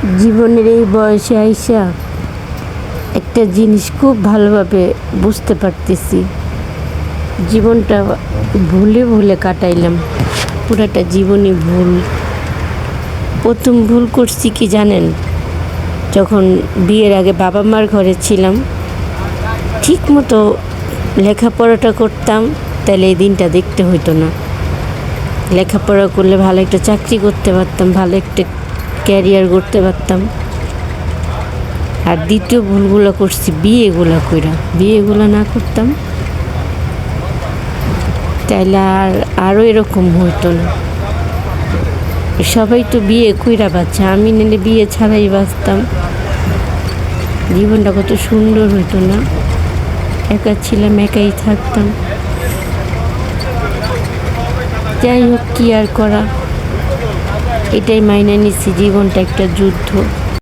জীবনের এই বয়সে আইসা একটা জিনিস খুব ভালোভাবে বুঝতে পারতেছি। জীবনটা ভুলে ভুলে কাটাইলাম, পুরাটা জীবনই ভুল। প্রথম ভুল করছি কি জানেন? যখন বিয়ের আগে বাবা মার ঘরে ছিলাম, ঠিক মতো লেখাপড়াটা করতাম, তাহলে এই দিনটা দেখতে হইতো না। লেখাপড়া করলে ভালো একটা চাকরি করতে পারতাম, ভালো একটা ক্যারিয়ার করতে পারতাম। আর দ্বিতীয় ভুলগুলো করছি বিয়েগুলো না করতাম, তাইলে আরও এরকম হইতো না। সবাই তো বিয়ে কইরা বাঁচে, আমি নিলে বিয়ে ছাড়াই বাঁচতাম। জীবনটা কত সুন্দর হইতো না? একা ছিলাম, একাই থাকতাম। যাই হোক, কি আর করা, এটাই মাইনে নিচ্ছি, জীবনটা একটা যুদ্ধ।